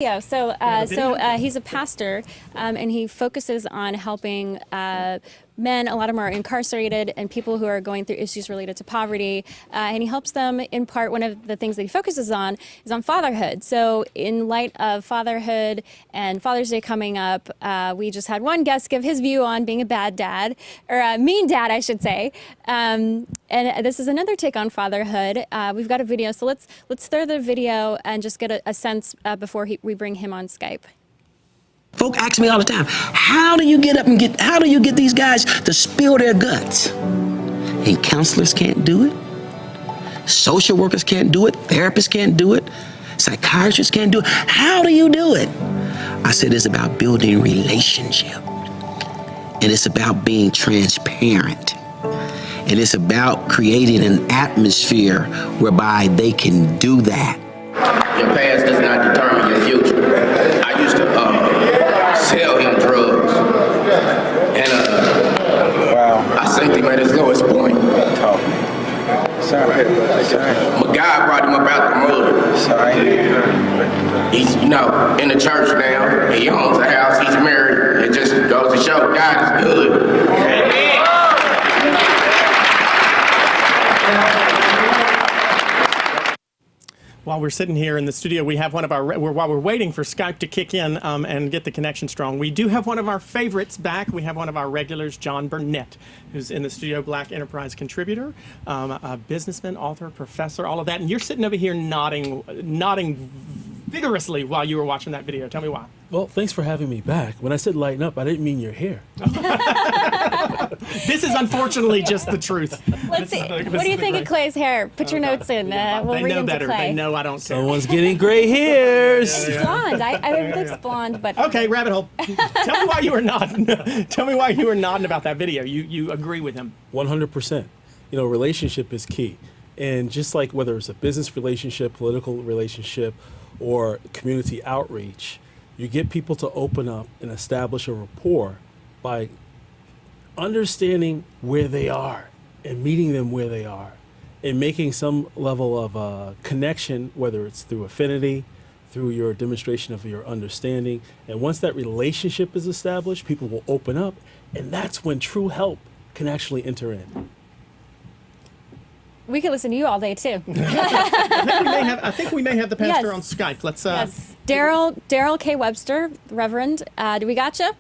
Yeah, he's a pastor, and he focuses on helping men. A lot of them are incarcerated and people who are going through issues related to poverty, and he helps them in part. One of the things that he focuses on is on fatherhood. So in light of fatherhood and Father's Day coming up, we just had one guest give his view on being a bad dad, or a mean dad, I should say. And this is another take on fatherhood. We've got a video, so let's throw the video and just get a sense before we bring him on Skype. Folk ask me all the time, how do you get these guys to spill their guts? And counselors can't do it. Social workers can't do it. Therapists can't do it. Psychiatrists can't do it. How do you do it? I said it's about building relationship. And it's about being transparent. And it's about creating an atmosphere whereby they can do that. Your past does not determine your future. I used to sell him drugs, and I sent him at his lowest point. Sorry. But God brought him up out the mud. Sorry. He's, in the church now. He owns a house. He's married. It just goes to show God is good. While we're sitting here in the studio, we have one of our, while we're waiting for Skype to kick in and get the connection strong, we do have one of our favorites back. We have one of our regulars, John Burnett, who's in the studio, Black Enterprise contributor, a businessman, author, professor, all of that. And you're sitting over here nodding vigorously while you were watching that video. Tell me why. Well, thanks for having me back. When I said lighten up, I didn't mean your hair. This is unfortunately just the truth. Let's see. What do you think of Clay's hair? Put your notes in. We'll they read know into better. Clay. They know I don't care. Someone's getting gray hairs. He's blonde. I don't think it's blonde, but Okay, rabbit hole. Tell me why you were nodding. Tell me why you were nodding about that video. You agree with him. 100%. Relationship is key. And just like whether it's a business relationship, political relationship, or community outreach, you get people to open up and establish a rapport by understanding where they are and meeting them where they are and making some level of connection, whether it's through affinity, through your demonstration of your understanding. And once that relationship is established, people will open up, and that's when true help can actually enter in. we could listen to you all day too. I think we may have the pastor Yes. on Skype. Let's. Yes, Darryl K. Webster, reverend. Do we got you?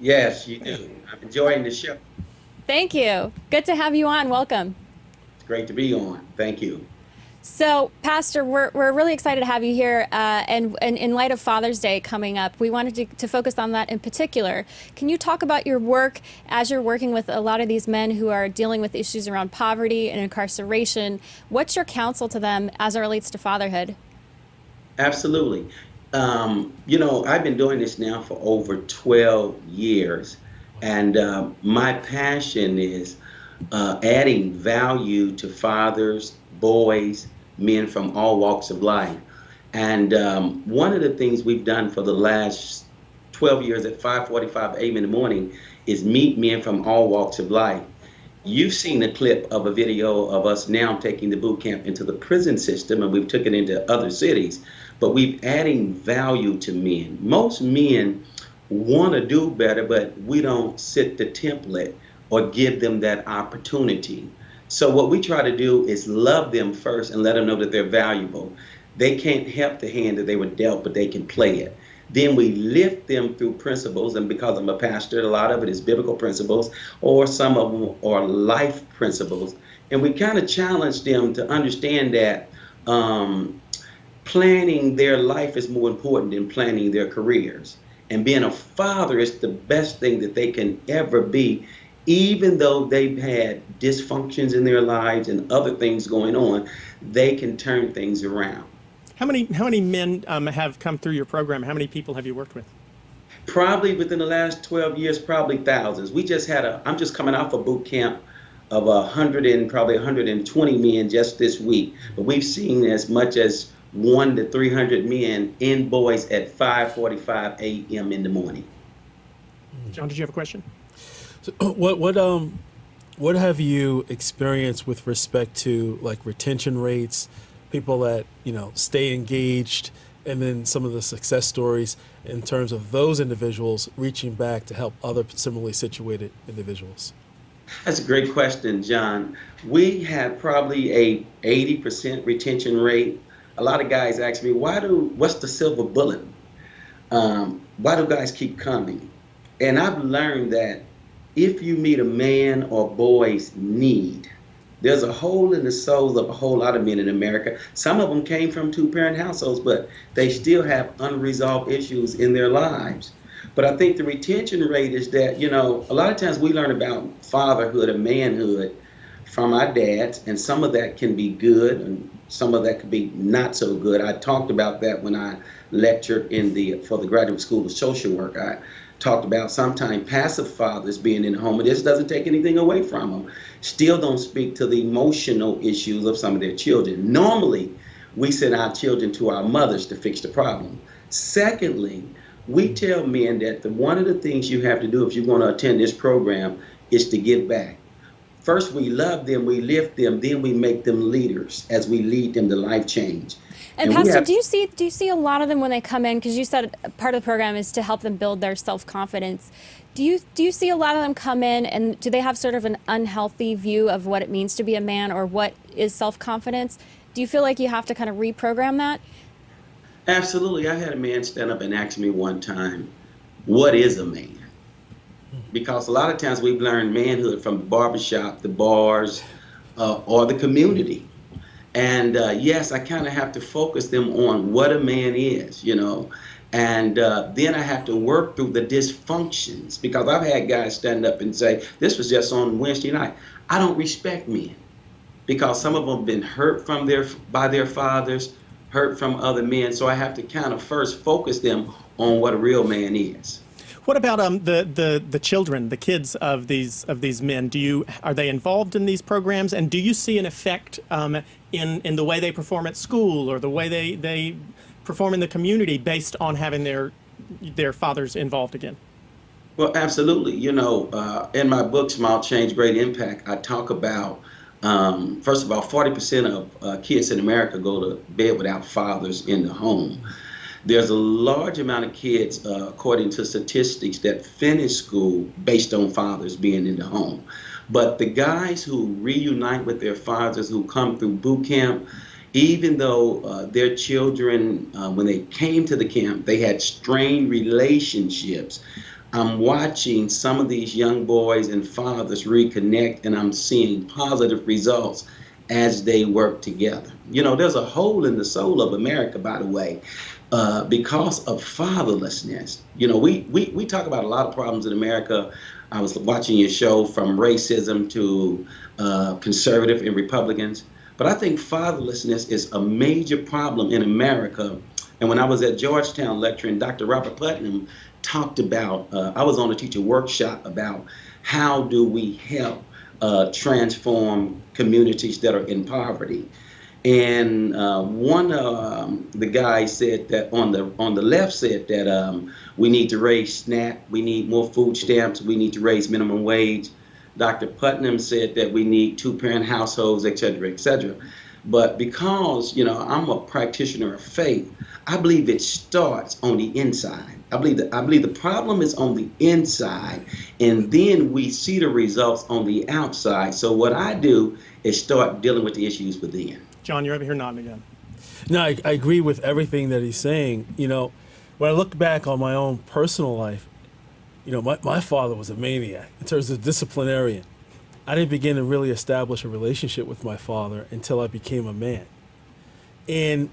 Yes, you do. I'm enjoying the show. Thank you. Good to have you on. Welcome. It's great to be on. Thank you. So, Pastor, we're really excited to have you here, and in light of Father's Day coming up, we wanted to focus on that in particular. Can you talk about your work as you're working with a lot of these men who are dealing with issues around poverty and incarceration? What's your counsel to them as it relates to fatherhood? Absolutely. I've been doing this now for over 12 years, and my passion is adding value to fathers, boys, men from all walks of life. And one of the things we've done for the last 12 years at 5:45 a.m. in the morning is meet men from all walks of life. You've seen a clip of a video of us now taking the boot camp into the prison system, and we've took it into other cities, but we've adding value to men. Most men want to do better, but we don't set the template or give them that opportunity. So what we try to do is love them first and let them know that they're valuable. They can't help the hand that they were dealt, but they can play it. Then we lift them through principles, and because I'm a pastor, a lot of it is biblical principles, or some of them are life principles. And we kind of challenge them to understand that planning their life is more important than planning their careers. And being a father is the best thing that they can ever be, even though they've had dysfunctions in their lives and other things going on. They can turn things around. How many men have come through your program? How many people have you worked with? Probably within the last 12 years, probably thousands. We just had I'm just coming off a boot camp of 120 men just this week. But we've seen as much as 100 to 300 men and boys at 5:45 a.m. in the morning. John, did you have a question? So what have you experienced with respect to like retention rates, people that stay engaged and then some of the success stories in terms of those individuals reaching back to help other similarly situated individuals? That's a great question, John. We have probably a 80% retention rate. A lot of guys ask me, what's the silver bullet? Why do guys keep coming? And I've learned that if you meet a man or boy's need, there's a hole in the souls of a whole lot of men in America. Some of them came from two-parent households, but they still have unresolved issues in their lives. But I think the retention rate is that, a lot of times we learn about fatherhood and manhood from our dads, and some of that can be good and some of that could be not so good. I talked about that when I lectured for the Graduate School of Social Work. I talked about sometimes passive fathers being in the home, and this doesn't take anything away from them, still don't speak to the emotional issues of some of their children. Normally, we send our children to our mothers to fix the problem. Secondly, we tell men that one of the things you have to do if you're going to attend this program is to give back. First, we love them, we lift them, then we make them leaders as we lead them to life change. And Pastor, do you see a lot of them when they come in? Because you said part of the program is to help them build their self-confidence. Do you see a lot of them come in, and do they have sort of an unhealthy view of what it means to be a man or what is self-confidence? Do you feel like you have to kind of reprogram that? Absolutely. I had a man stand up and ask me one time, what is a man? Because a lot of times we've learned manhood from the barbershop, the bars, or the community. And yes, I kind of have to focus them on what a man is, and then I have to work through the dysfunctions, because I've had guys stand up and say, this was just on Wednesday night, I don't respect men, because some of them have been hurt by their fathers, hurt from other men. So I have to kind of first focus them on what a real man is. What about the children, the kids of these men? Are they involved in these programs, and do you see an effect in the way they perform at school or the way they perform in the community based on having their fathers involved again? Well, absolutely. In my book, Small Change, Great Impact, I talk about, first of all, 40% of kids in America go to bed without fathers in the home. There's a large amount of kids, according to statistics, that finish school based on fathers being in the home. But the guys who reunite with their fathers, who come through boot camp, even though their children, when they came to the camp, they had strained relationships. I'm watching some of these young boys and fathers reconnect, and I'm seeing positive results as they work together. There's a hole in the soul of America, by the way, because of fatherlessness. We talk about a lot of problems in America. I was watching your show, from racism to conservative and Republicans. But I think fatherlessness is a major problem in America. And when I was at Georgetown lecturing, Dr. Robert Putnam talked about, I was on a teacher workshop about how do we help transform communities that are in poverty. And one the guy said that on the left said that we need to raise SNAP, we need more food stamps, we need to raise minimum wage. Dr. Putnam said that we need two-parent households, et cetera, et cetera. But because, I'm a practitioner of faith, I believe it starts on the inside. I believe the problem is on the inside, and then we see the results on the outside. So what I do is start dealing with the issues within. John, you're over here nodding again. No, I agree with everything that he's saying. When I look back on my own personal life, my father was a maniac in terms of disciplinarian. I didn't begin to really establish a relationship with my father until I became a man. And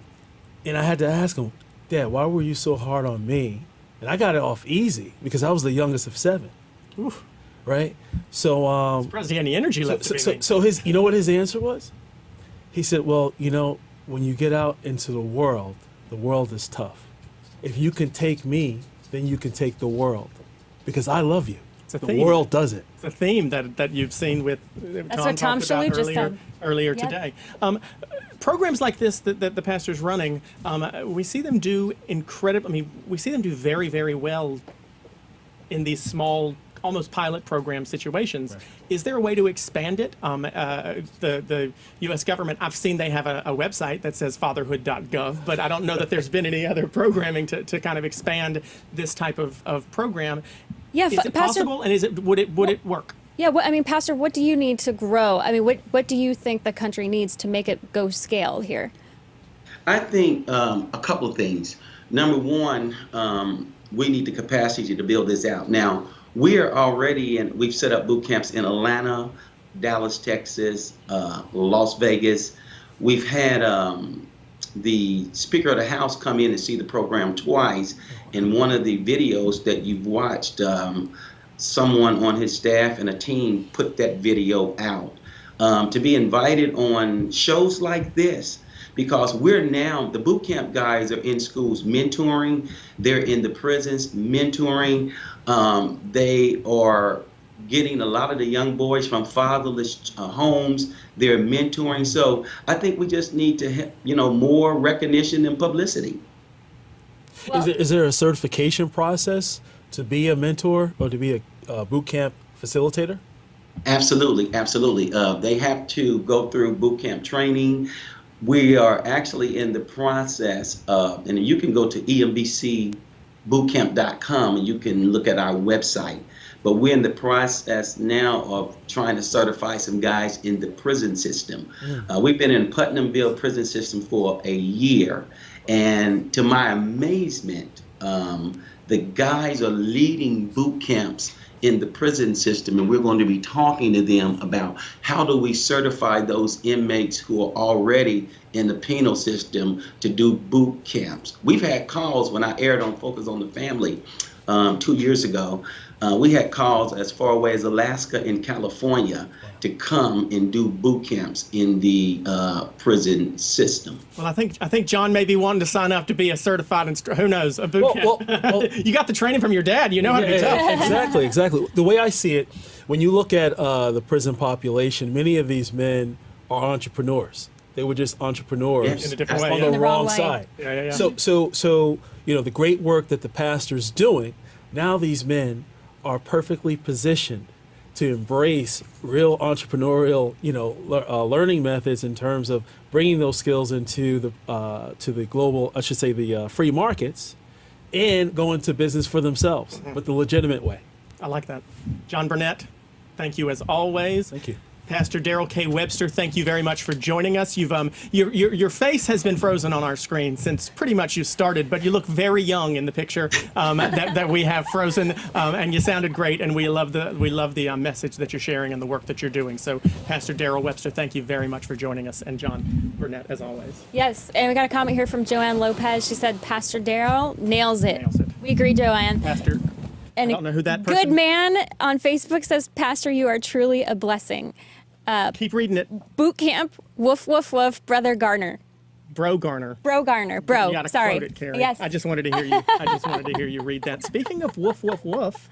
I had to ask him, Dad, why were you so hard on me? And I got it off easy because I was the youngest of 7. Oof. Right? So surprised he had any energy left. So his, what his answer was? He said, well, when you get out into the world is tough. If you can take me, then you can take the world, because I love you. The world doesn't. It's a theme that you've seen with That's what Tom Shalhoub just said earlier today. Programs like this that the pastor's running, we see them do we see them do very, very well in these small, almost pilot program situations. Right. Is there a way to expand it? The U.S. government, I've seen they have a website that says fatherhood.gov, but I don't know that there's been any other programming to kind of expand this type of program. Yeah, is it possible, and would it work? Yeah, I mean, Pastor, what do you need to grow? I mean, what do you think the country needs to make it go scale here? I think a couple of things. Number one, we need the capacity to build this out. Now, we've set up boot camps in Atlanta, Dallas, Texas, Las Vegas. We've had the Speaker of the House come in and see the program twice. In one of the videos that you've watched, someone on his staff and a team put that video out. To be invited on shows like this, because the boot camp guys are in schools mentoring, they're in the prisons mentoring, they are getting a lot of the young boys from fatherless homes, they're mentoring. So I think we just need to have, more recognition and publicity. Well, is there a certification process to be a mentor or to be a boot camp facilitator? Absolutely. They have to go through boot camp training. We are actually in the process of, and you can go to embcbootcamp.com and you can look at our website. But we're in the process now of trying to certify some guys in the prison system. We've been in Putnamville prison system for a year. And to my amazement, the guys are leading boot camps in the prison system, and we're going to be talking to them about how do we certify those inmates who are already in the penal system to do boot camps. We've had calls when I aired on Focus on the Family 2 years ago. We had calls as far away as Alaska and California to come and do boot camps in the prison system. Well, I think John may be wanting to sign up to be a certified who knows, a boot camp. Well, you got the training from your dad. You know how to be tough. Exactly. The way I see it, when you look at the prison population, many of these men are entrepreneurs. They were just entrepreneurs in a different way, on yeah. the wrong side. Yeah. So the great work that the pastor's doing, now these men are perfectly positioned to embrace real entrepreneurial, learning methods in terms of bringing those skills into the global, I should say, the free markets, and go into business for themselves, but the legitimate way. I like that. John Burnett, thank you as always. Thank you. Pastor Darryl K. Webster, thank you very much for joining us. You've your face has been frozen on our screen since pretty much you started, but you look very young in the picture that we have frozen, and you sounded great, and we love the message that you're sharing and the work that you're doing. So, Pastor Darryl Webster, thank you very much for joining us, and John Burnett, as always. Yes, and we got a comment here from Joanne Lopez. She said, "Pastor Darryl nails it." Nails it. We agree, Joanne. Pastor. And I don't know who that person Good man on Facebook says, "Pastor, you are truly a blessing." Keep reading it. Boot camp, woof, woof, woof, Brother Garner. Bro Garner. Bro Garner. Bro. You gotta Sorry. quote it, Carrie. Yes. I just wanted to hear you read that. Speaking of woof, woof, woof,